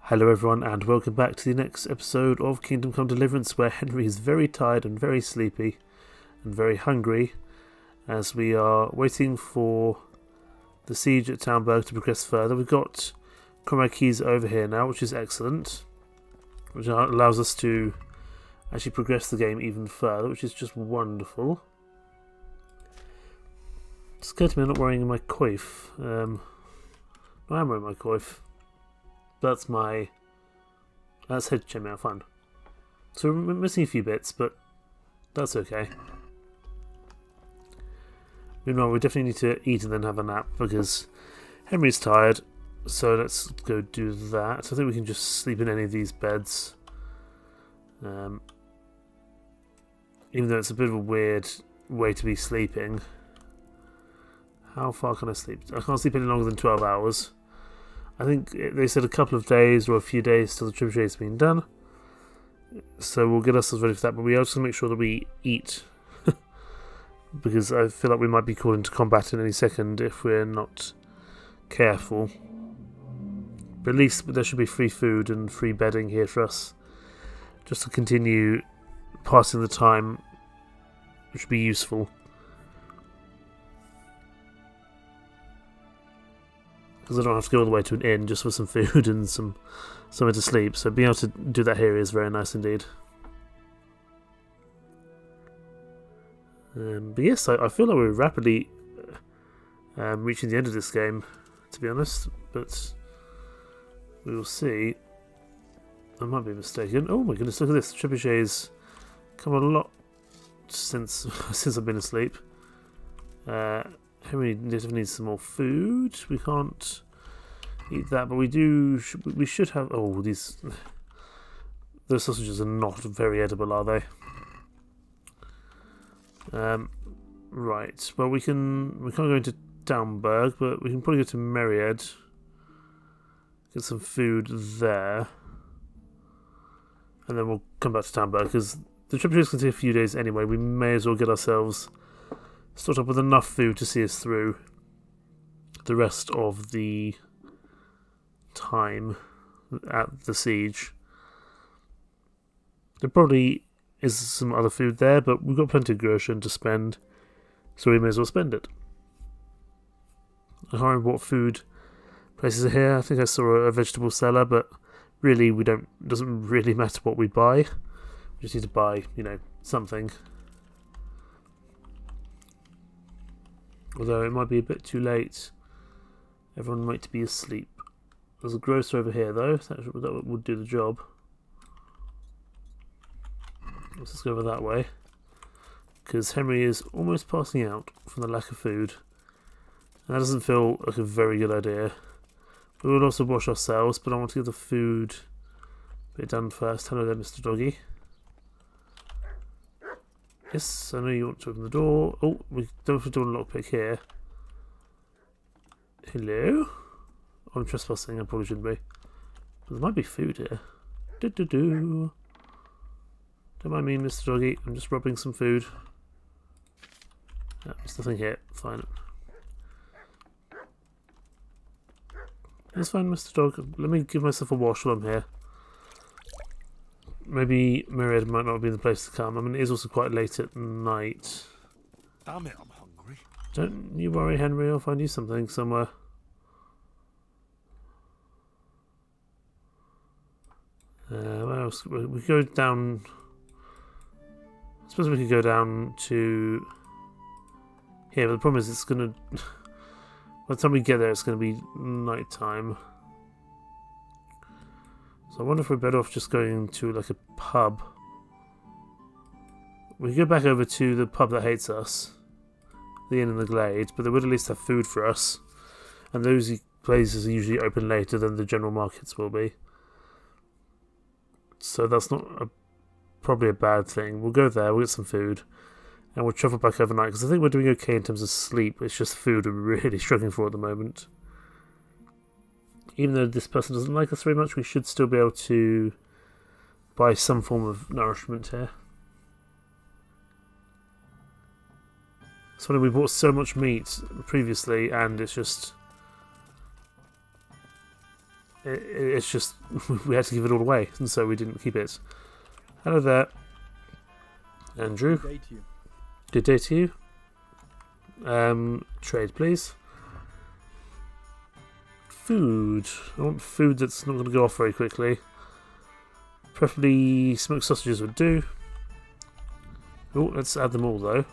Hello everyone and welcome back to the next episode of Kingdom Come Deliverance, where Henry is very tired and very sleepy and very hungry as we are waiting for the siege at Townburg to progress further. We've got comrade keys over here now, which is excellent, which allows us to actually progress the game even further, which is just wonderful. It's scared me I'm not wearing my coif. I am wearing my coif. That's head chainmail, fun. So we're missing a few bits, but that's okay. Meanwhile, we definitely need to eat and then have a nap because Henry's tired. So let's go do that. I think we can just sleep in any of these beds. Even though it's a bit of a weird way to be sleeping. How far can I sleep? I can't sleep any longer than 12 hours. I think they said a couple of days or a few days till the trebuchet has been done. So we'll get ourselves ready for that, but we also make sure that we eat. Because I feel like we might be called into combat in any second if we're not careful. But at least there should be free food and free bedding here for us. Just to continue passing the time, which would be useful. Because I don't have to go all the way to an inn just for some food and somewhere to sleep. So being able to do that here is very nice indeed. But yes, I feel like we're rapidly reaching the end of this game, to be honest. But we will see. I might be mistaken. Oh my goodness, look at this. Trebuchet's come a lot since I've been asleep. Henry definitely needs some more food. We can't eat that, but we should have. Oh, those sausages are not very edible, are they? Right. Well, we can't go into Downburg, but we can probably go to Merried. Get some food there, and then we'll come back to Townburg because the trip is going to take a few days anyway. We may as well get ourselves stocked up with enough food to see us through the rest of the time at the siege. There probably is some other food there, but we've got plenty of groschen to spend, so we may as well spend it. I can't remember what food places are here. I think I saw a vegetable seller, but really doesn't really matter what we buy. We just need to buy, something. Although it might be a bit too late. Everyone might be asleep. There's a grocer over here, though. That would do the job. Let's just go over that way. Because Henry is almost passing out from the lack of food. And that doesn't feel like a very good idea. We will also wash ourselves, but I want to get the food bit done first. Hello there, Mr. Doggy. Yes, I know you want to open the door. Oh, we don't have to do a lockpick here. Hello? I'm trespassing, I probably shouldn't be. But there might be food here. Don't mind me, Mr. Doggy. I'm just robbing some food. Yeah, there's nothing here. Fine. It's fine, Mr. Dog. Let me give myself a wash while I'm here. Maybe Myriad might not be the place to come. I mean, it is also quite late at night. Damn it, I'm hungry. Don't you worry, Henry. I'll find you something somewhere. Where else? We go down. I suppose we could go down to here, but the problem is it's going to. By the time we get there, it's going to be night time. So I wonder if we're better off just going to like a pub. We could go back over to the pub that hates us, the Inn in the Glade, but they would at least have food for us. And those places are usually open later than the general markets will be. So that's not probably a bad thing. We'll go there, we'll get some food, and we'll travel back overnight, because I think we're doing okay in terms of sleep. It's just food we're really struggling for at the moment. Even though this person doesn't like us very much, we should still be able to buy some form of nourishment here. It's funny, we bought so much meat previously, and it's it's just we had to give it all away, and so we didn't keep it. Hello there, Andrew. Good day to you. Good day to you. Trade, please. Food. I want food that's not going to go off very quickly. Preferably smoked sausages would do. Oh, let's add them all though.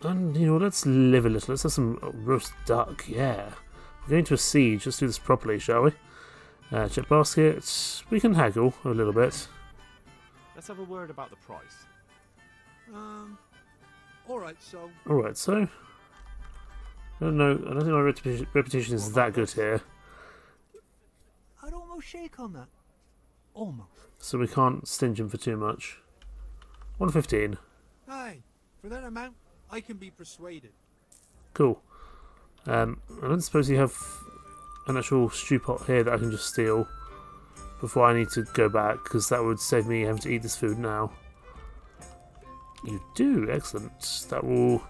And you know, let's live a little. Let's have some roast duck. Yeah, we're going to a siege. Let's do this properly, shall we? Check basket. We can haggle a little bit. Let's have a word about the price. Alright, so. Alright, so. I don't know. I don't think my reputation is that good here. I'd almost shake on that. Almost. So we can't stinge him for too much. 115. Aye, for that amount, I can be persuaded. Cool. I don't suppose you have an actual stew pot here that I can just steal before I need to go back, because that would save me having to eat this food now. You do, excellent. That will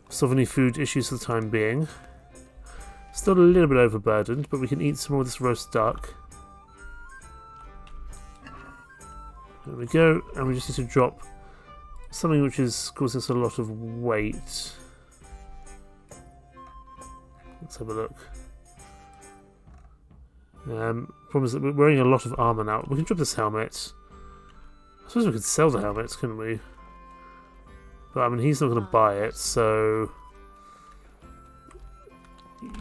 solve any food issues for the time being. Still a little bit overburdened, but we can eat some more of this roast duck. There we go, and we just need to drop something which is causing us a lot of weight. Let's have a look. Problem is that we're wearing a lot of armour now. We can drop this helmet. I suppose we could sell the helmet, couldn't we? But I mean, he's not going to buy it, so...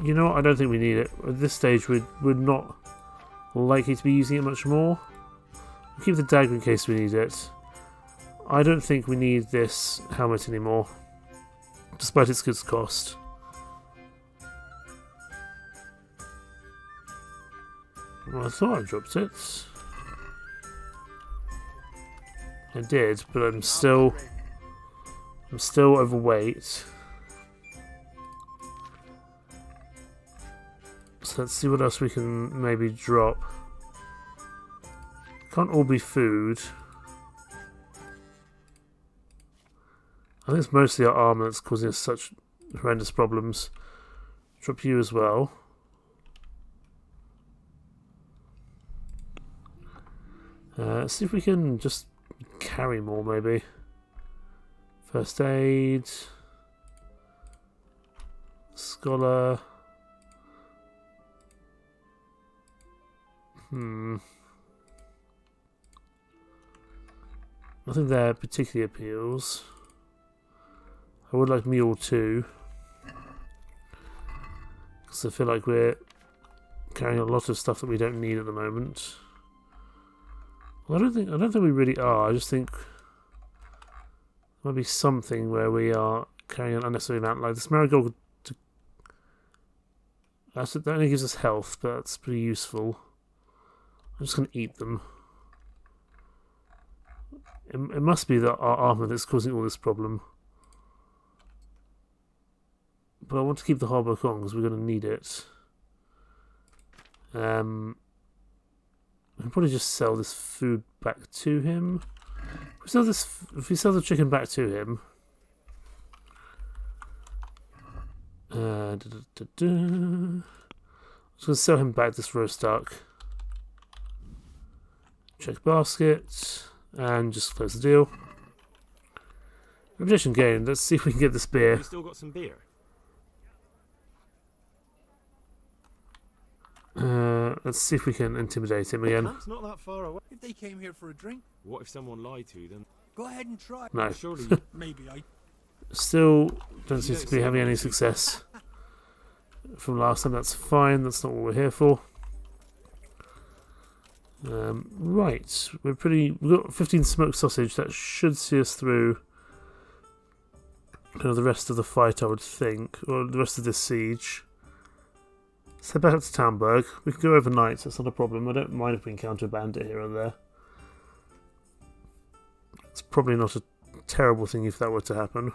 You know what? I don't think we need it. At this stage, we're not likely to be using it much more. We'll keep the dagger in case we need it. I don't think we need this helmet anymore, despite its good cost. Well, I thought I dropped it. I did, but I'm still overweight. So let's see what else we can maybe drop. Can't all be food. I think it's mostly our armour that's causing us such horrendous problems. Drop you as well. Let's see if we can just carry more, maybe. First aid. Scholar. Nothing there particularly appeals. I would like mule too, because I feel like we're carrying a lot of stuff that we don't need at the moment. Well, I don't think we really are. I just think there might be something where we are carrying an unnecessary amount. Like this marigold, that only gives us health, but that's pretty useful. I'm just going to eat them. It must be our armour that's causing all this problem. But I want to keep the hard work on because we're going to need it. We can probably just sell this food back to him. If we sell the chicken back to him, I'm just going to sell him back this roast duck. Check basket and just close the deal. Reputation gained. Let's see if we can get this beer. We still got some beer. Let's see if we can intimidate him again. It's not that far away. If they came here for a drink, What if someone lied to you then? go ahead and try. No. Surely Maybe I. Still don't seem to be having any success from last time. That's fine. That's not what we're here for. Right. We've got 15 smoked sausage. That should see us through the rest of the fight, I would think, or the rest of this siege. Let's head back up to Townburg. We can go overnight, so it's not a problem. I don't mind if we encounter a bandit here or there. It's probably not a terrible thing if that were to happen.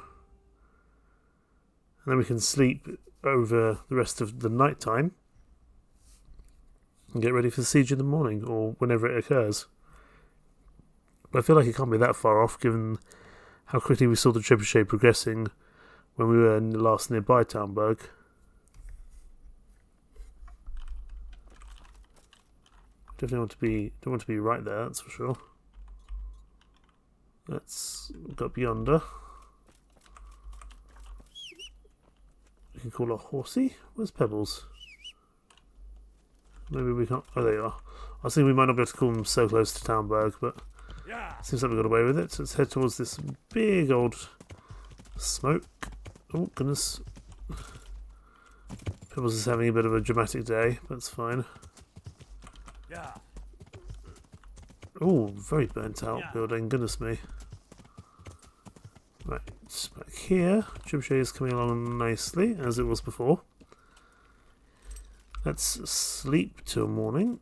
And then we can sleep over the rest of the night time and get ready for the siege in the morning, or whenever it occurs. But I feel like it can't be that far off, given how quickly we saw the trebuchet progressing when we were last nearby Townburg. Definitely don't want to be right there, that's for sure. Let's go up yonder. We can call her Horsey. Where's Pebbles? Maybe we can't. Oh, there you are. I was thinking we might not be able to call them so close to Townburg, but seems like we got away with it. So let's head towards this big old smoke. Oh, goodness. Pebbles is having a bit of a dramatic day, but it's fine. Yeah. Oh, very burnt out building, goodness me. Right, back here. Trebuchet is coming along nicely, as it was before. Let's sleep till morning.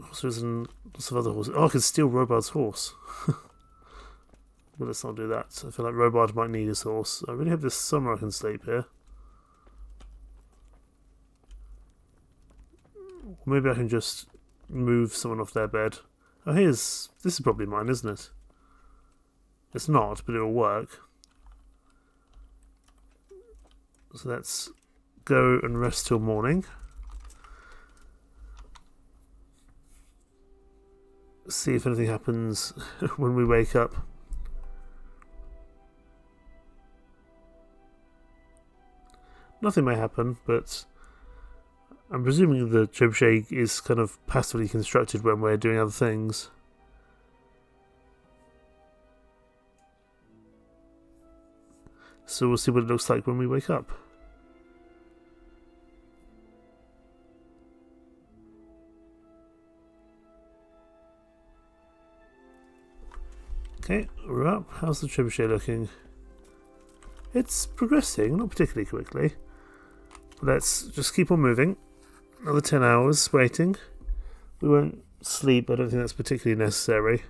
Also, there's lots of other horses. Oh, I can steal Robard's horse. Well, let's not do that. I feel like Robard might need his horse. I really hope this summer I can sleep here. Or maybe I can just move someone off their bed. Oh, this is probably mine, isn't it? It's not, but it'll work. So let's go and rest till morning. See if anything happens when we wake up. Nothing may happen, but I'm presuming the trebuchet is kind of passively constructed when we're doing other things. So we'll see what it looks like when we wake up. Okay, we're up. How's the trebuchet looking? It's progressing, not particularly quickly. Let's just keep on moving. Another 10 hours waiting. We won't sleep, I don't think that's particularly necessary.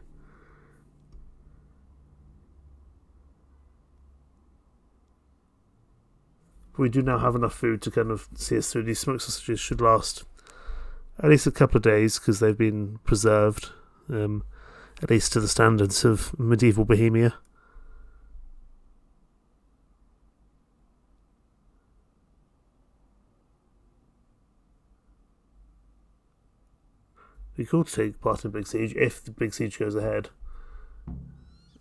We do now have enough food to kind of see us through. These smoked sausages should last at least a couple of days because they've been preserved, at least to the standards of medieval Bohemia. Be cool to take part in Big Siege if the Big Siege goes ahead.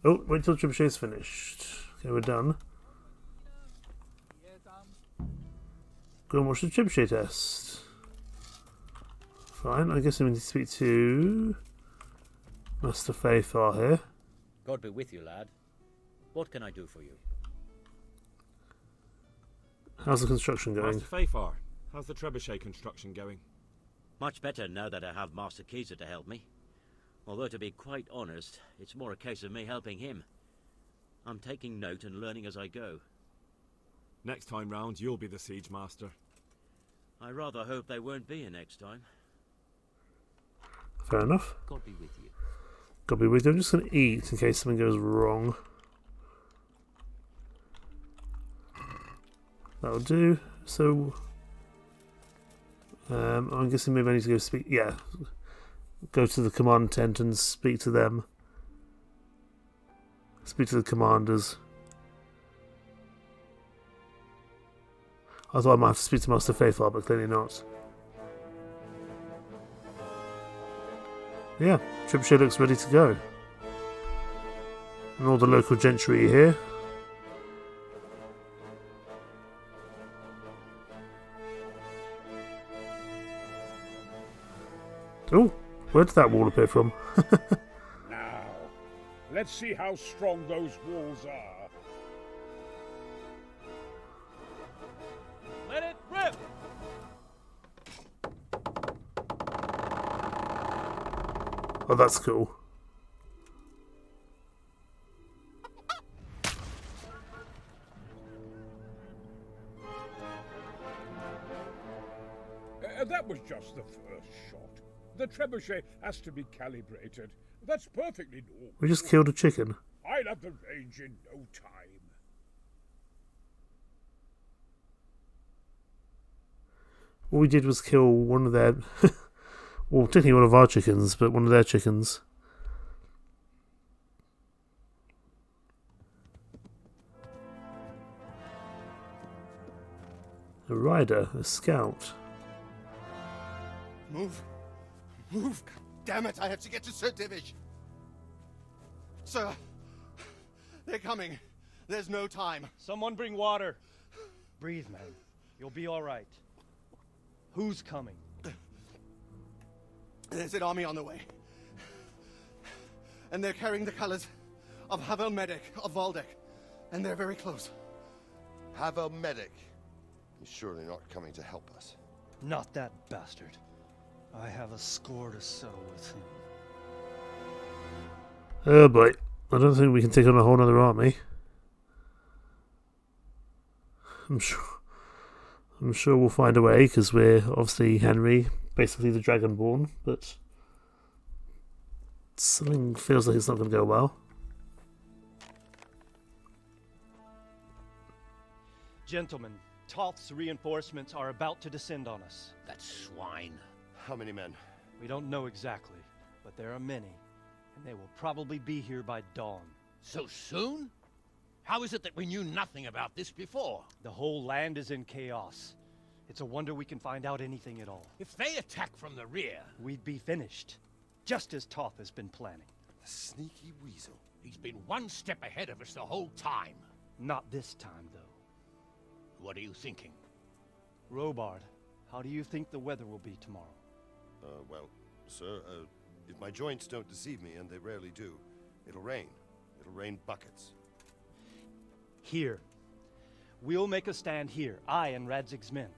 Oh, wait till Trebuchet's finished. Okay, we're done. Go and watch the Trebuchet test. Fine, I guess we need to speak to Master Fayfar here. God be with you, lad. What can I do for you? How's the construction going? Master Fayfar, how's the trebuchet construction going? Much better now that I have Master Keyser to help me. Although, to be quite honest, it's more a case of me helping him. I'm taking note and learning as I go. Next time round, you'll be the siege master. I rather hope they won't be here next time. Fair enough. God be with you. God be with you. I'm just going to eat in case something goes wrong. That'll do. So, I'm guessing maybe I need to go speak. Yeah, go to the command tent and speak to them. Speak to the commanders. I thought I might have to speak to Master Fayfar, but clearly not. Yeah, Trebuchet looks ready to go. And all the local gentry here. Oh, where did that wall appear from? Now, let's see how strong those walls are. Let it rip! Oh, that's cool. That was just the first shot. The trebuchet has to be calibrated. That's perfectly normal. We just killed a chicken. I'll have the range in no time. All we did was kill one of their... well, technically one of our chickens, but one of their chickens. A rider, a scout. Move. Move! God damn it! I have to get to Sir Divish. Sir, they're coming. There's no time. Someone bring water. Breathe, man. You'll be all right. Who's coming? There's an army on the way. And they're carrying the colors of Havel Medic of Valdek. And they're very close. Havel Medic. He's surely not coming to help us. Not that bastard. I have a score to settle with him. Oh boy. I don't think we can take on a whole other army. I'm sure we'll find a way, because we're obviously Henry, basically the Dragonborn, but something feels like it's not going to go well. Gentlemen, Toth's reinforcements are about to descend on us. That swine. How many men? We don't know exactly, but there are many, and they will probably be here by dawn. So soon? How is it that we knew nothing about this before? The whole land is in chaos. It's a wonder we can find out anything at all. If they attack from the rear... We'd be finished, just as Toth has been planning. The sneaky weasel. He's been one step ahead of us the whole time. Not this time, though. What are you thinking? Robard, how do you think the weather will be tomorrow? Well, sir, if my joints don't deceive me, and they rarely do, it'll rain. It'll rain buckets. Here. We'll make a stand here, I and Radzig's men.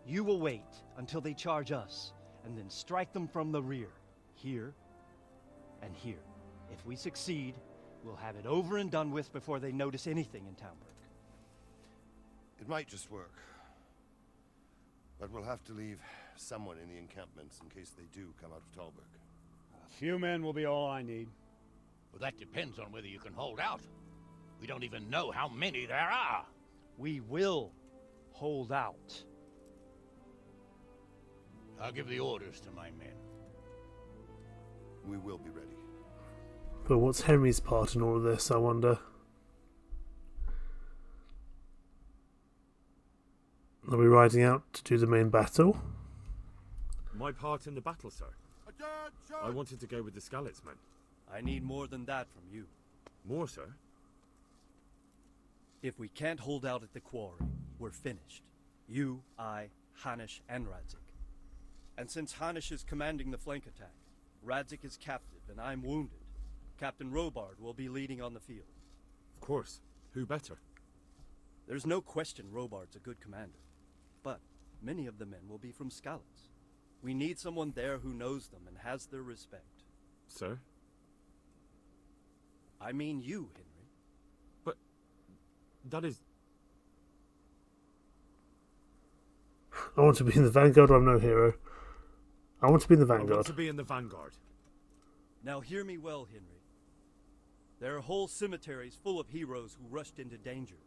You will wait until they charge us, and then strike them from the rear. Here, and here. If we succeed, we'll have it over and done with before they notice anything in Talmberg. It might just work. But we'll have to leave someone in the encampments in case they do come out of Talberg. A few men will be all I need. Well, that depends on whether you can hold out. We don't even know how many there are. We will hold out. I'll give the orders to my men. We will be ready. But what's Henry's part in all of this, I wonder? Are we riding out to do the main battle? My part in the battle, sir. I wanted to go with the Skalitz men. I need more than that from you. More, sir? If we can't hold out at the quarry, we're finished. You, I, Hanish, and Radzik. And since Hanish is commanding the flank attack, Radzik is captive and I'm wounded, Captain Robard will be leading on the field. Of course. Who better? There's no question Robard's a good commander. But many of the men will be from Skalitz. We need someone there who knows them and has their respect. Sir? I mean you, Henry. But that is... I want to be in the vanguard or I'm no hero. I want to be in the I vanguard. want to be in the vanguard. Now hear me well, Henry. There are whole cemeteries full of heroes who rushed into danger.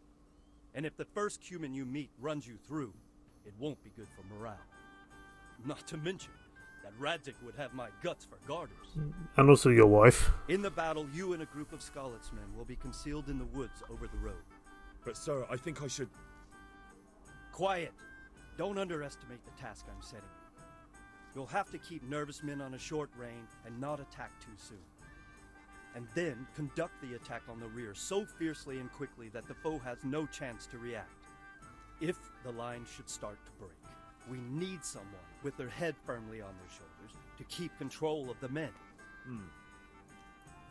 And if the first human you meet runs you through, it won't be good for morale. Not to mention that Radzik would have my guts for garters. And also your wife. In the battle, you and a group of Skalitz men will be concealed in the woods over the road. But sir, I think I should... Quiet! Don't underestimate the task I'm setting. You'll have to keep nervous men on a short rein and not attack too soon. And then conduct the attack on the rear so fiercely and quickly that the foe has no chance to react. If the line should start to break, we need someone with their head firmly on their shoulders to keep control of the men.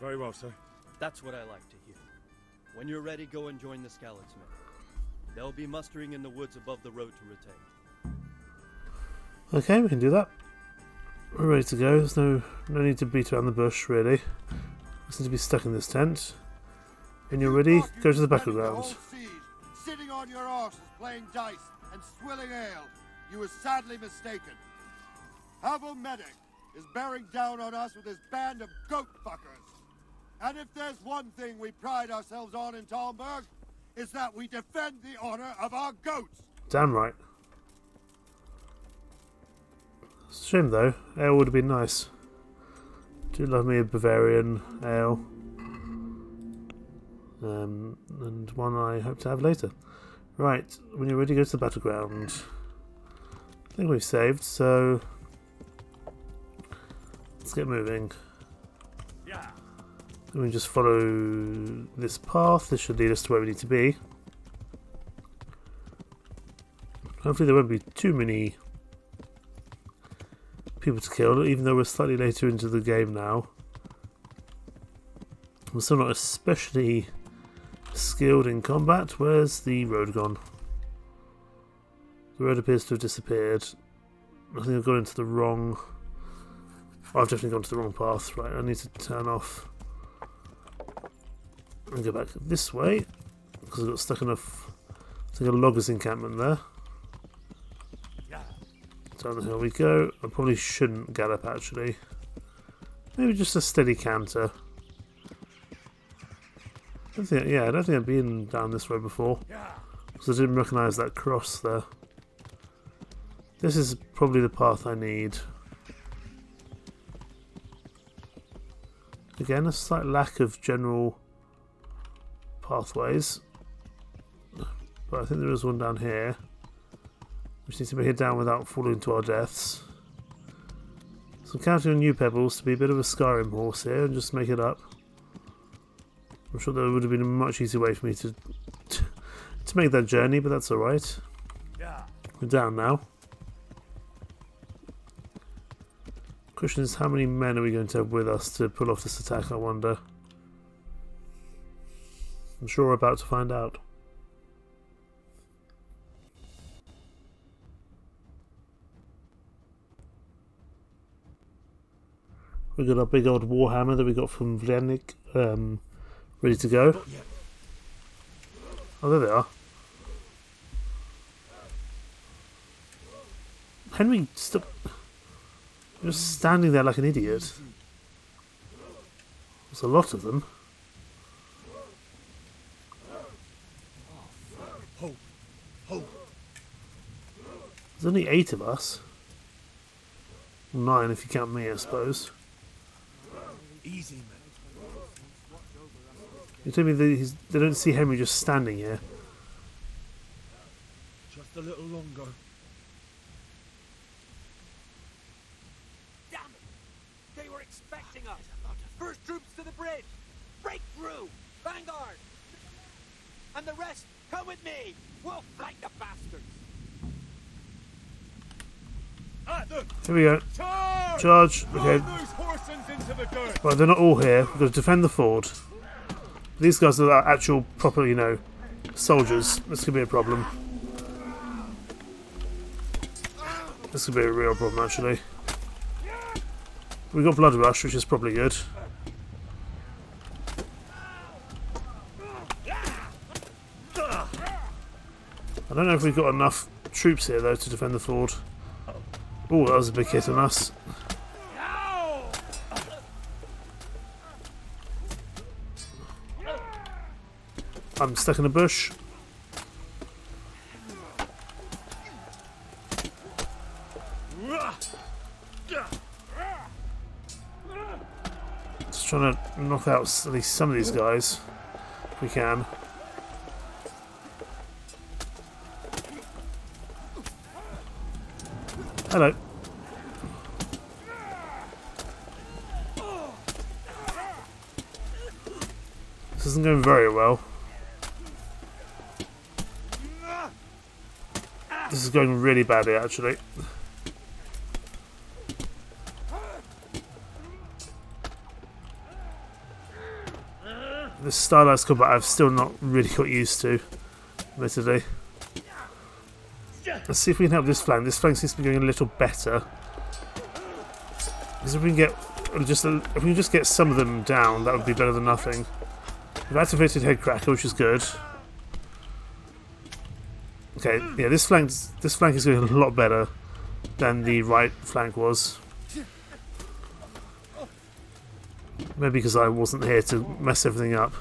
Very well, sir. That's what I like to hear. When you're ready, go and join the Skalitz men. They'll be mustering in the woods above the road to Retain. Okay, we can do that. We're ready to go. There's no need to beat around the bush, really. We seem to be stuck in this tent. When you're ready, go to the battleground. Sitting on your arses, playing dice and swilling ale, you were sadly mistaken. Havel Medic is bearing down on us with his band of goat fuckers. And if there's one thing we pride ourselves on in Talmberg, it's that we defend the honor of our goats. Damn right. It's a shame though. Ale would have been nice. Do love me a Bavarian ale. And one I hope to have later. Right, when you're ready, go to the battleground. I think we've saved, so let's get moving. Let me just follow this path. This should lead us to where we need to be. Hopefully there won't be too many people to kill, even though we're slightly later into the game now. I'm still not especially skilled in combat. Where's the road gone? The road appears to have disappeared. I think I've gone into the wrong... Oh, I've definitely gone to the wrong path. Right, I need to turn off and go back this way because I got stuck enough. I think a logger's encampment there. Down the hill we go. I probably shouldn't gallop actually. Maybe just a steady canter. I don't think I've been down this road before because I didn't recognise that cross there. This is probably the path I need. Again, a slight lack of general pathways, but I think there is one down here. We just need to make it down without falling to our deaths. So I'm counting on you, Pebbles, to be a bit of a Skyrim horse here and just make it up. I'm sure there would have been a much easier way for me to make that journey, but that's alright. We're down now. Question is, how many men are we going to have with us to pull off this attack, I wonder? I'm sure we're about to find out. We've got our big old warhammer that we got from Vlenik, ready to go. Oh, there they are. Henry, stop. You're just standing there like an idiot. There's a lot of them. There's only 8 of us. 9 if you count me, I suppose. Easy, man. You tell me they don't see Henry just standing here. Just a little longer. Damn it! They were expecting us! First troops to the bridge! Break through! Vanguard! And the rest, come with me! We'll fight the bastards! Here we go. Charge! Okay. Right, they're not all here. We've got to defend the ford. These guys are actual, proper, you know, soldiers. This could be a problem. This could be a real problem, actually. We've got Blood Rush, which is probably good. I don't know if we've got enough troops here, though, to defend the ford. Oh, that was a big hit on us. I'm stuck in a bush. Just trying to knock out at least some of these guys, if we can. Hello. This isn't going very well. This is going really badly, actually. This stylized combat I've still not really got used to, admittedly. Let's see if we can help this flank. This flank seems to be going a little better. Because if we can get just get some of them down, that would be better than nothing. We've activated Headcracker, which is good. Okay, yeah, this flank is going a lot better than the right flank was. Maybe because I wasn't here to mess everything up.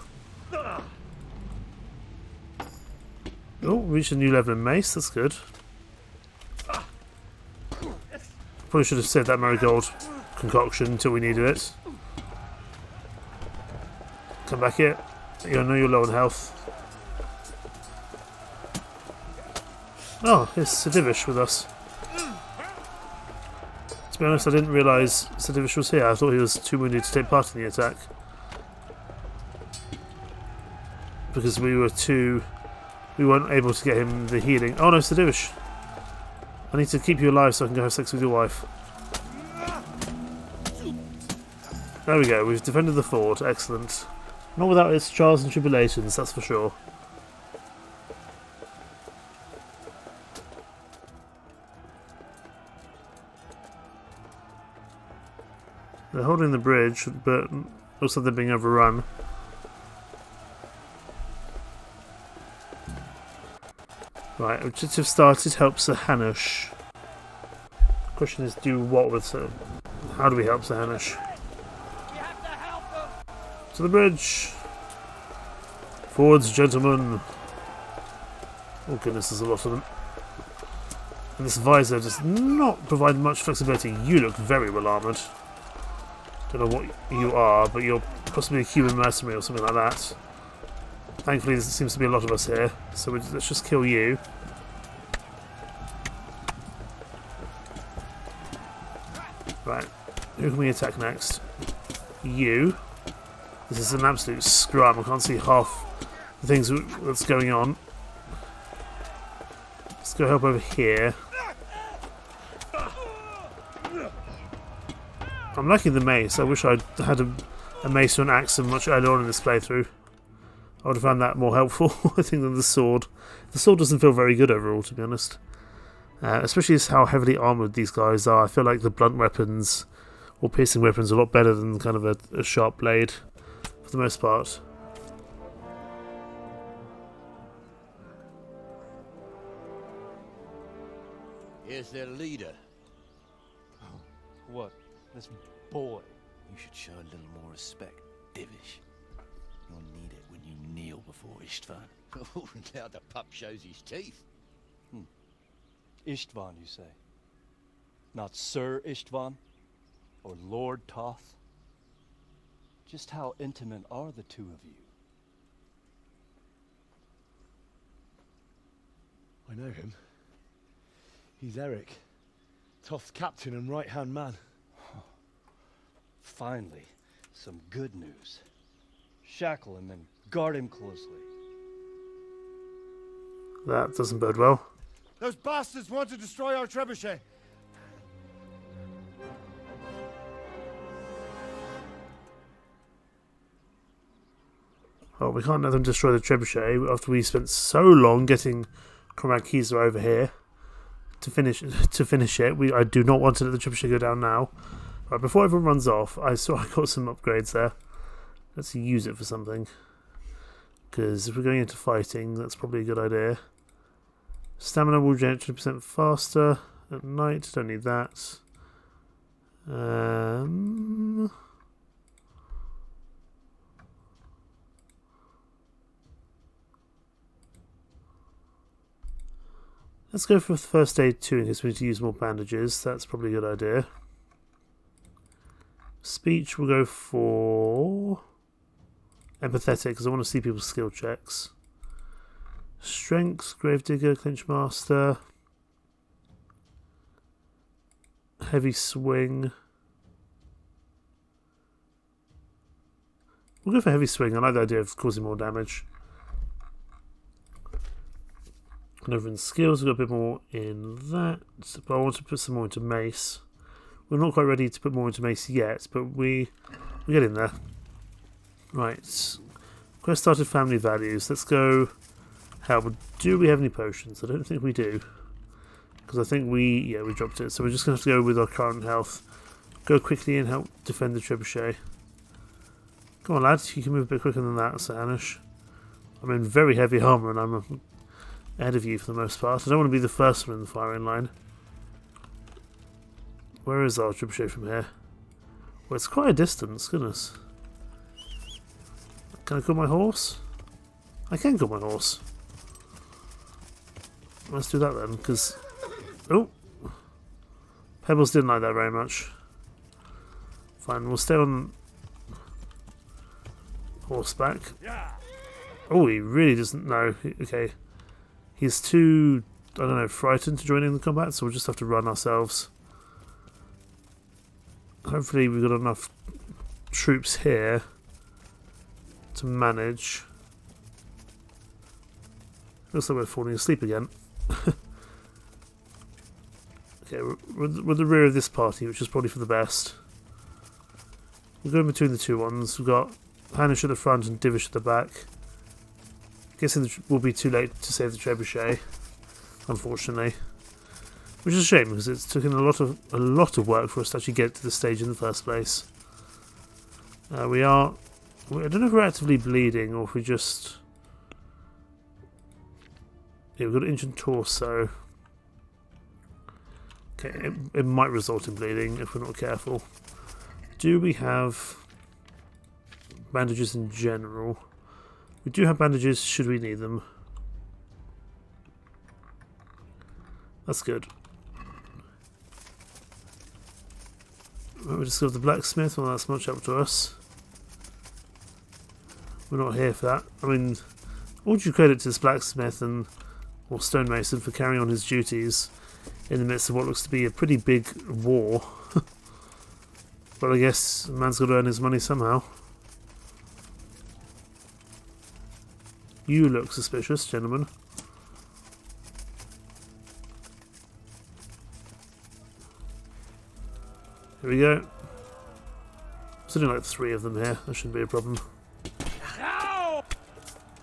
Oh, reached a new level in mace. That's good. Probably should have saved that marigold concoction until we needed it. Come back here. I know you're low on health. Oh, it's a Divish with us. To be honest, I didn't realise Sir Divish was here. I thought he was too wounded to take part in the attack. Because we weren't able to get him the healing. Oh no, Sir Divish! I need to keep you alive so I can go have sex with your wife. There we go, we've defended the fort. Excellent. Not without its trials and tribulations, that's for sure. They're holding the bridge, but looks like they're being overrun. Right, objective started. Help Sir Hanush. Question is, do what with Sir? How do we help Sir Hanush? To the bridge! Forwards, gentlemen! Oh goodness, there's a lot of them. And this visor does not provide much flexibility. You look very well armoured. Don't know what you are, but you're possibly a human mercenary or something like that. Thankfully, there seems to be a lot of us here, so let's just kill you. Right, who can we attack next? You. This is an absolute scrum. I can't see half the things that's going on. Let's go help over here. I'm liking the mace. I wish I'd had a mace or an axe much earlier on in this playthrough. I would have found that more helpful, I think, than the sword. The sword doesn't feel very good overall, to be honest. Especially as how heavily armoured these guys are. I feel like the blunt weapons or piercing weapons are a lot better than kind of a sharp blade, for the most part. Here's their leader. What? This boy? You should show a little more respect, Divish. You'll need it when you kneel before Istvan. Oh, now the pup shows his teeth. Istvan, you say? Not Sir Istvan? Or Lord Toth? Just how intimate are the two of you? I know him. He's Eric, Toth's captain and right-hand man. Finally, some good news. Shackle him and guard him closely. That doesn't bode well. Those bastards want to destroy our trebuchet. Well, we can't let them destroy the trebuchet after we spent so long getting Comrade Keyser over here to finish it. I do not want to let the trebuchet go down now. Right, before everyone runs off, I saw I got some upgrades there. Let's use it for something. Because if we're going into fighting, that's probably a good idea. Stamina will regenerate 20% faster at night. Don't need that. Let's go for first aid 2 in case we need to use more bandages. That's probably a good idea. Speech we'll go for empathetic because I want to see people's skill checks. Strength, Gravedigger, Clinch Master, Heavy Swing. We'll go for Heavy Swing. I like the idea of causing more damage. And over in skills, we've got a bit more in that, but I want to put some more into Mace. We're not quite ready to put more into Mace yet, but we get in there. Right. Quest started family values. Let's go help. Do we have any potions? I don't think we do. Because I think we dropped it. So we're just going to have to go with our current health. Go quickly and help defend the trebuchet. Come on, lads. You can move a bit quicker than that, Sir Hanush. I'm in very heavy armour and I'm ahead of you for the most part. I don't want to be the first one in the firing line. Where is our trebuchet from here? Well, it's quite a distance, goodness. Can I call my horse? I can call my horse. Let's do that then, because... Oh! Pebbles didn't like that very much. Fine, we'll stay on horseback. Oh, he really doesn't know. Okay. He's too, I don't know, frightened to join in the combat, so we'll just have to run ourselves. hopefully we've got enough troops here to manage. Looks like we're falling asleep again. Okay, we're the rear of this party, which is probably for the best. We're going between the two ones. We've got Hanish at the front and Divish at the back. Guessing it will be too late to save the trebuchet, unfortunately. Which is a shame, because it's taken a lot of work for us to actually get to this stage in the first place. I don't know if we're actively bleeding or if we just... Yeah, we've got an injured torso. Okay, it might result in bleeding if we're not careful. Do we have bandages in general? We do have bandages should we need them. That's good. We discovered the blacksmith. Well, that's much up to us. We're not here for that. I mean, all due credit to this blacksmith or stonemason for carrying on his duties in the midst of what looks to be a pretty big war. But I guess a man's got to earn his money somehow. You look suspicious, gentlemen. Here we go. There's only like 3 of them here. That shouldn't be a problem.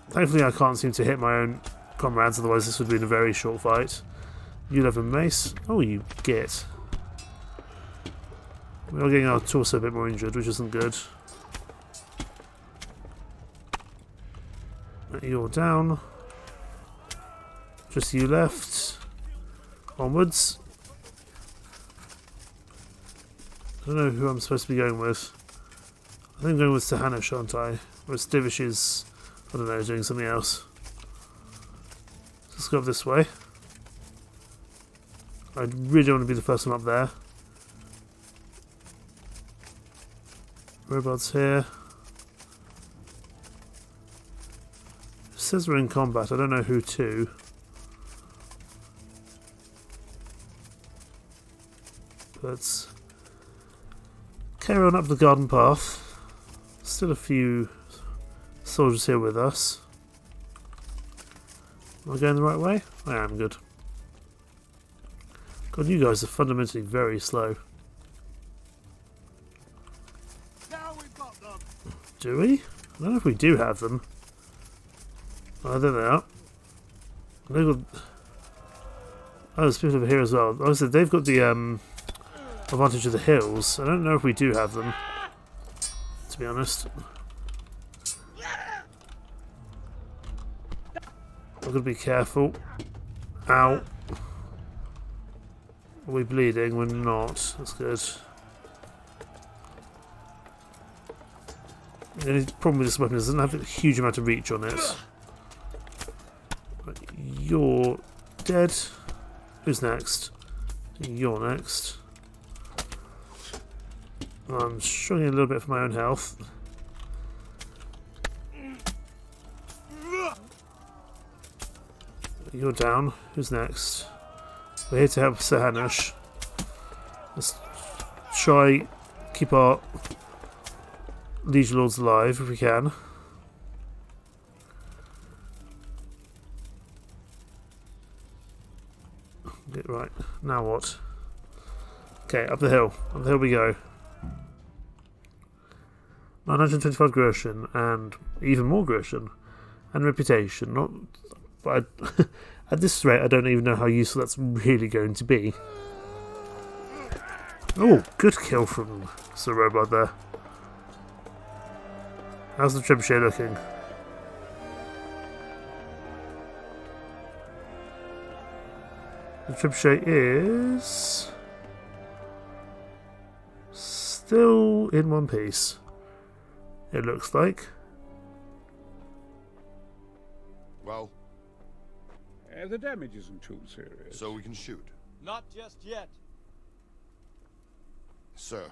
Thankfully I can't seem to hit my own comrades, otherwise this would have been a very short fight. You have a mace. Oh, you get. We are getting our torso a bit more injured, which isn't good. You're down. Just you left. Onwards. I don't know who I'm supposed to be going with. I think I'm going with Sahanish, aren't I? Whereas Divish is, I don't know, doing something else. Let's go up this way. I really don't want to be the first one up there. Robots here. It says we're in combat. I don't know who to. Let's carry on up the garden path. Still a few soldiers here with us. Am I going the right way? I am, good. God, you guys are fundamentally very slow. Now we've got them. Do we? I don't know if we do have them. Oh, there they are. They've got... Oh, there's people over here as well. Obviously, they've got the advantage of the hills. I don't know if we do have them, to be honest. I've got to be careful. Ow. Are we bleeding? We're not. That's good. The only problem with this weapon is it doesn't have a huge amount of reach on it. Right, you're dead. Who's next? You're next. I'm struggling a little bit for my own health. You're down. Who's next? We're here to help Sahanish. Let's try keep our liege lords alive if we can. Get right. Now what? Okay, up the hill. Up the hill we go. 925 Groshen and even more Groshen and reputation. Not, but at this rate, I don't even know how useful that's really going to be. Oh, good kill from Sir Robot there. How's the trebuchet looking? The trebuchet is still in one piece. It looks like. Well? The damage isn't too serious. So we can shoot. Not just yet. Sir,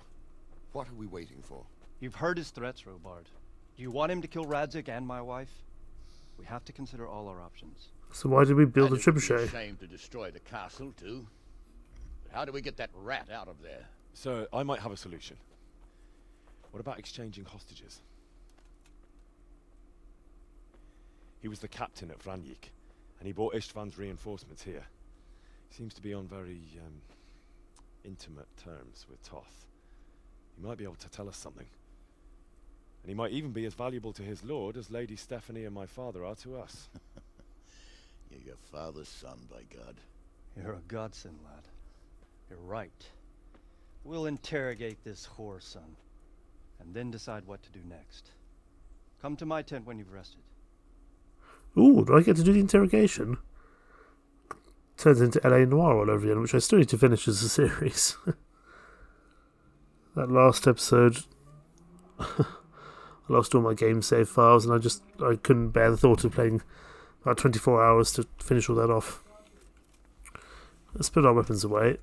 what are we waiting for? You've heard his threats, Robard. Do you want him to kill Radzik and my wife? We have to consider all our options. So why did we build a And it would be trebuchet? a shame to destroy the castle, too. But how do we get that rat out of there? Sir, I might have a solution. What about exchanging hostages? He was the captain at Vranjik, and he brought Istvan's reinforcements here. He seems to be on very, intimate terms with Toth. He might be able to tell us something. And he might even be as valuable to his lord as Lady Stephanie and my father are to us. You're your father's son, by God. You're a godsend, lad. You're right. We'll interrogate this whore, son, and then decide what to do next. Come to my tent when you've rested. Ooh, do I get to do the interrogation? Turns into LA Noire all over again, which I still need to finish as a series. That last episode, I lost all my game save files, and I couldn't bear the thought of playing about 24 hours to finish all that off. Let's put our weapons away.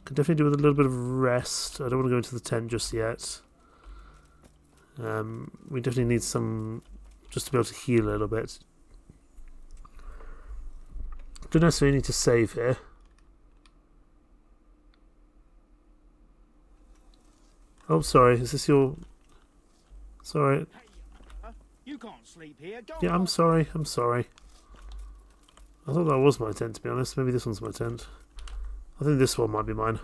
Could definitely do with a little bit of rest. I don't want to go into the tent just yet. We definitely need some, just to be able to heal a little bit. Don't necessarily need to save here. Oh, sorry. Is this your... Sorry. You can't sleep here. Go Yeah, on. I'm sorry. I'm sorry. I thought that was my tent, to be honest. Maybe this one's my tent. I think this one might be mine.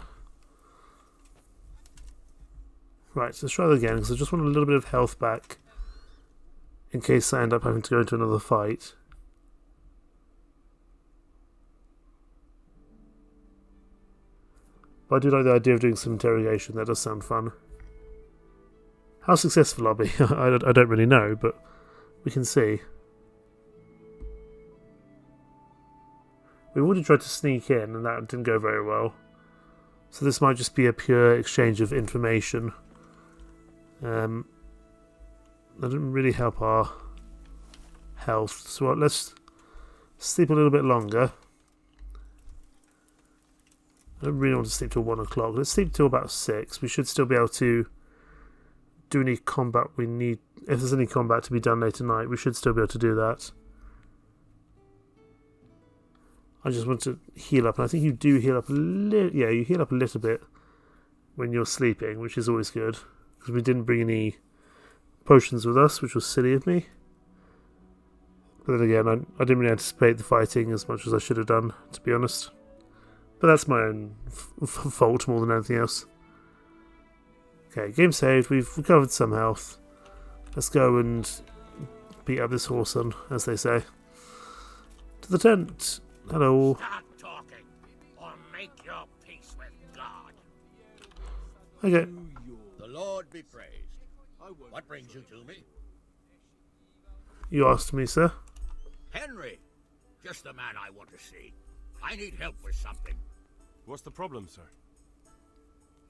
Right, so let's try that again, because I just want a little bit of health back in case I end up having to go into another fight. But I do like the idea of doing some interrogation. That does sound fun. How successful I'll be, I don't really know, but we can see. We already tried to sneak in, and that didn't go very well. So this might just be a pure exchange of information. That didn't really help our health. So let's sleep a little bit longer. I don't really want to sleep till 1 o'clock. Let's sleep till about 6. We should still be able to do any combat we need. If there's any combat to be done later night, we should still be able to do that. I just want to heal up, and I think you do heal up a little. Yeah, you heal up a little bit when you're sleeping, which is always good. Because we didn't bring any potions with us, which was silly of me. But then again, I didn't really anticipate the fighting as much as I should have done, to be honest. But that's my own fault more than anything else. Okay, game saved. We've recovered some health. Let's go and beat up this whoreson, as they say. To the tent. Hello. Start talking, or make your peace with God. Okay. The Lord be praised. What brings you to me? You asked me, sir. Henry. Just the man I want to see. I need help with something. What's the problem, sir?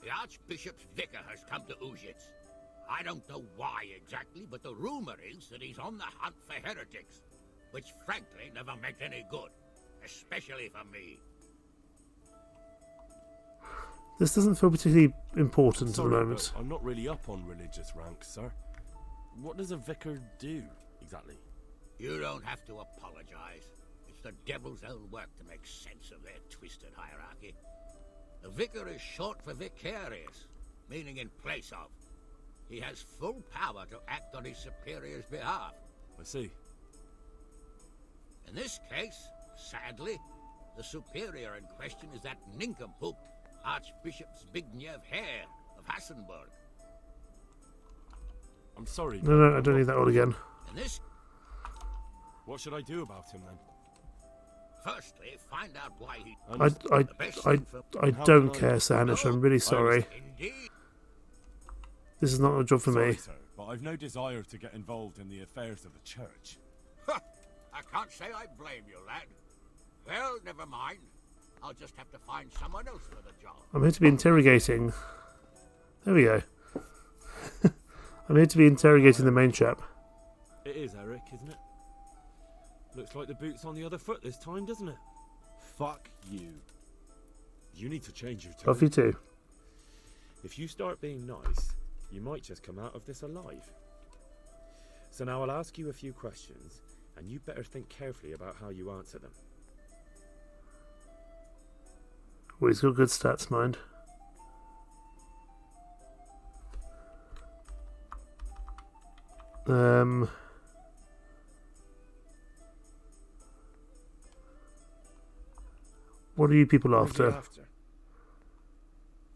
The Archbishop's vicar has come to Uzhitz. I don't know why exactly, but the rumor is that he's on the hunt for heretics, which frankly never meant any good, especially for me. This doesn't feel particularly important Sorry, at the moment. but I'm not really up on religious ranks, sir. What does a vicar do, exactly? You don't have to apologize. It's the devil's own work to make sense of their twisted hierarchy. The vicar is short for vicarious, meaning in place of. He has full power to act on his superior's behalf. I see. In this case, sadly, the superior in question is that nincompoop, Archbishop Zbigniew Hare of Hassenburg. I'm sorry. No, I don't need that all again. In this, What should I do about him, then? firstly, find out why he... I don't care, Sanish. I'm really sorry. Indeed. This is not a job for Sorry, me. sir, but I've no desire to get involved in the affairs of the church. I can't say I blame you, lad. Well, never mind. I'll just have to find someone else for the job. I'm here to be interrogating... There we go. I'm here to be interrogating the main chap. It is Eric, isn't it? Looks like the boot's on the other foot this time, doesn't it? Fuck you. You need to change your tone. Love you too. If you start being nice, you might just come out of this alive. So now I'll ask you a few questions, and you better think carefully about how you answer them. Well, he's got good stats, mind. What are you people What is he after? after?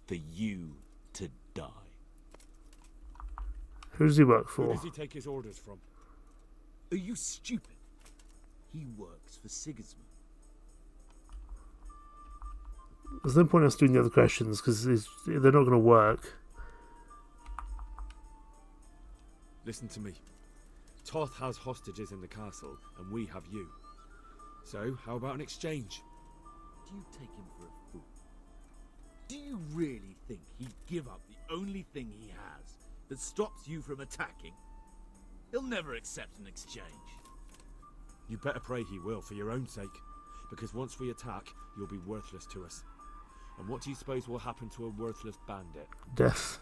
For you to die. Who does he work Who for? does he take his orders from? Are you stupid? He works for Sigismund. There's no point in us doing the other questions because they're not going to work. Listen to me. Toth has hostages in the castle, and we have you. So, how about an exchange? Do you take him for a fool? Do you really think he'd give up the only thing he has that stops you from attacking? He'll never accept an exchange. You better pray he will, for your own sake. Because once we attack, you'll be worthless to us. And what do you suppose will happen to a worthless bandit? Death.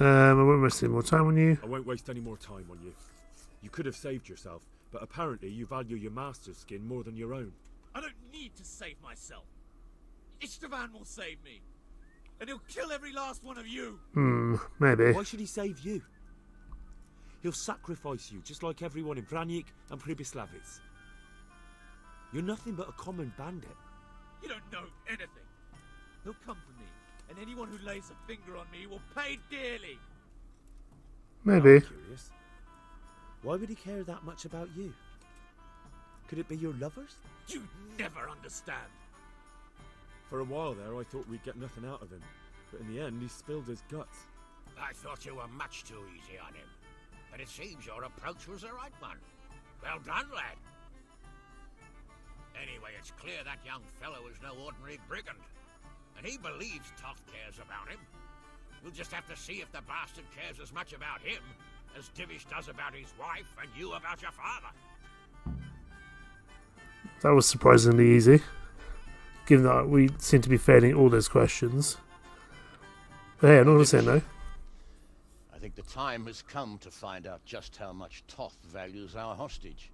I won't waste any more time on you. I won't waste any more time on you. You could have saved yourself, but apparently you value your master's skin more than your own. I don't need to save myself. Istvan will save me. And he'll kill every last one of you. Maybe. Why should he save you? He'll sacrifice you, just like everyone in Vranyik and Pribyslavitz. You're nothing but a common bandit. You don't know anything. He'll come for me, and anyone who lays a finger on me will pay dearly. Maybe. I'm curious. Why would he care that much about you? Could it be your lovers? You never understand. For a while there, I thought we'd get nothing out of him. But in the end, he spilled his guts. I thought you were much too easy on him. But it seems your approach was the right one. Well done, lad. Anyway, it's clear that young fellow is no ordinary brigand. And he believes Toth cares about him. We'll just have to see if the bastard cares as much about him as Divish does about his wife and you about your father. That was surprisingly easy, given that we seem to be failing all those questions. But hey, I'm not going to say no. I think the time has come to find out just how much Toth values our hostage.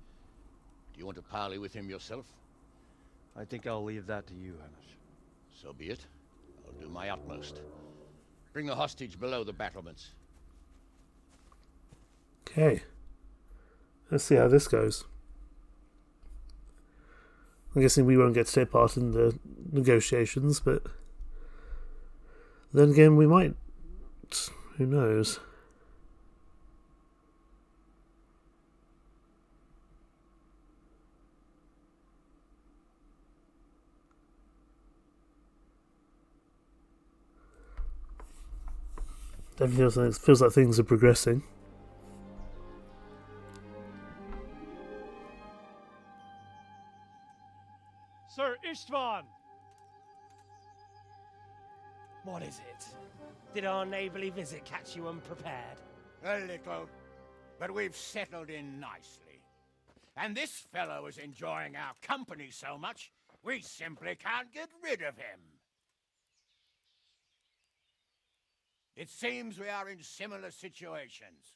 Do you want to parley with him yourself? I think I'll leave that to you, Hamish. So be it. I'll do my utmost. Bring the hostage below the battlements. Okay. Let's see how this goes. I'm guessing we won't get to take part in the negotiations, but then again, we might. Who knows? Definitely feels like things are progressing. Sir Istvan! What is it? Did our neighborly visit catch you unprepared? A little, but we've settled in nicely. And this fellow is enjoying our company so much, we simply can't get rid of him. It seems we are in similar situations.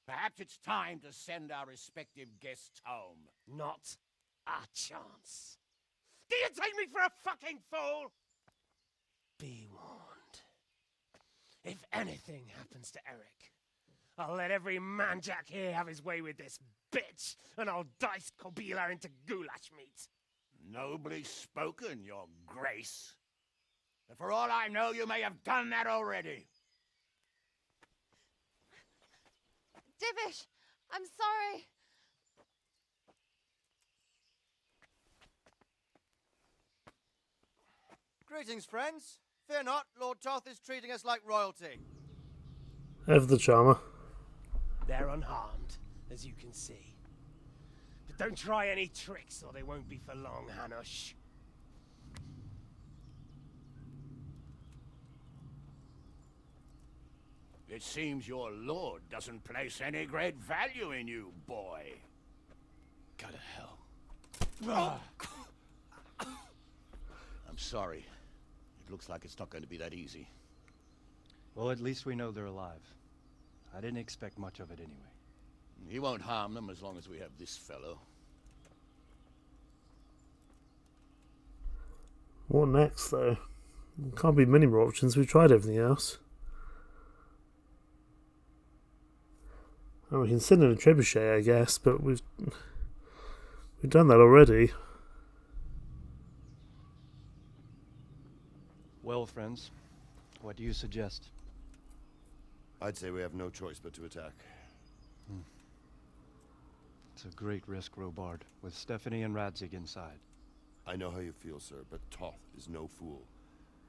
Perhaps it's time to send our respective guests home. Not a chance. Do you take me for a fucking fool? Be warned. If anything happens to Eric, I'll let every manjack here have his way with this bitch, and I'll dice Kobila into goulash meat. Nobly spoken, your grace. But for all I know, you may have done that already. Divish, I'm sorry. Greetings, friends. Fear not, Lord Toth is treating us like royalty. Ever the charmer. They're unharmed, as you can see. But don't try any tricks, or they won't be for long, Hanush. It seems your lord doesn't place any great value in you, boy. Go to hell. I'm sorry. It looks like it's not going to be that easy. Well, at least we know they're alive. I didn't expect much of it anyway. He won't harm them as long as we have this fellow. What next, though? Can't be many more options. We've tried everything else. Well, we can send in a trebuchet, I guess, but we've done that already. Well, friends, what do you suggest? I'd say we have no choice but to attack. It's a great risk, Robard, with Stephanie and Radzig inside. I know how you feel, sir, but Toth is no fool.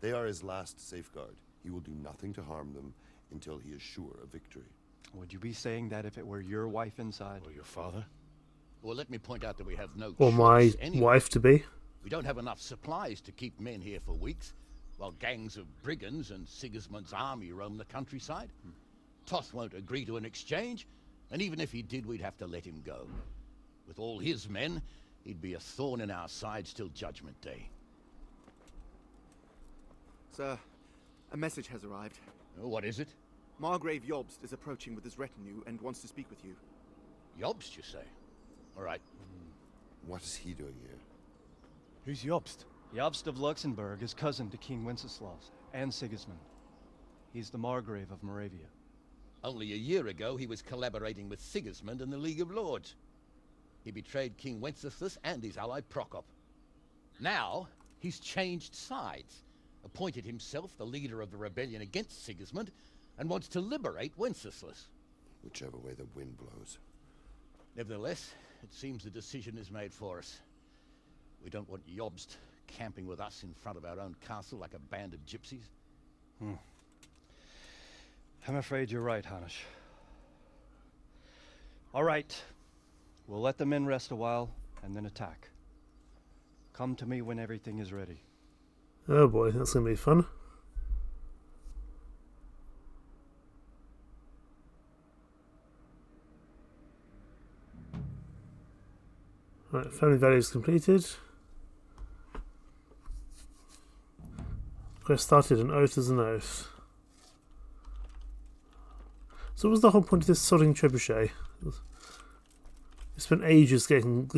They are his last safeguard. He will do nothing to harm them until he is sure of victory. Would you be saying that if it were your wife inside? Or your father? Well, let me point out that we have no Or my choice anyway. wife-to-be. We don't have enough supplies to keep men here for weeks, while gangs of brigands and Sigismund's army roam the countryside. Toth won't agree to an exchange, and even if he did, we'd have to let him go. With all his men, he'd be a thorn in our sides till Judgment Day. Sir, a message has arrived. Oh, what is it? Margrave Jobst is approaching with his retinue and wants to speak with you. Jobst, you say? All right. What is he doing here? Who's Jobst? Jobst of Luxembourg is cousin to King Wenceslaus and Sigismund. He's the Margrave of Moravia. Only a year ago, he was collaborating with Sigismund and the League of Lords. He betrayed King Wenceslas and his ally Prokop. Now, he's changed sides, appointed himself the leader of the rebellion against Sigismund, and wants to liberate Wenceslas. Whichever way the wind blows. Nevertheless, it seems the decision is made for us. We don't want Jobst camping with us in front of our own castle like a band of gypsies. I'm afraid you're right, Hanish. All right. We'll let the men rest a while, and then attack. Come to me when everything is ready. Oh boy, that's going to be fun. Right, family values completed. Quest started, an oath is an oath. So what was the whole point of this sodding trebuchet? We spent ages getting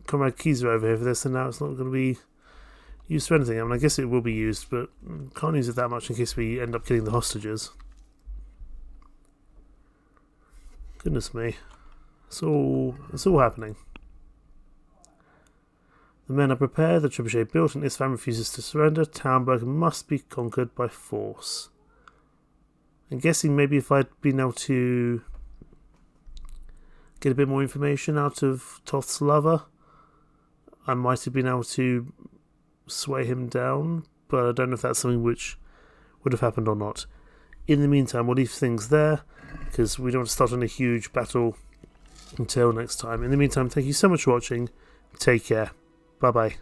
Comrade Keyser over here for this, and now it's not going to be used for anything. I mean, I guess it will be used, but can't use it that much in case we end up killing the hostages. Goodness me. It's all happening. The men are prepared, the trebuchet built, and Isfahan refuses to surrender. Tauernberg must be conquered by force. I'm guessing maybe if I'd been able to get a bit more information out of Toth's lover, I might have been able to sway him down, but I don't know if that's something which would have happened or not. In the meantime, we'll leave things there, because we don't want to start on a huge battle until next time. In the meantime, thank you so much for watching. Take care. Bye-bye.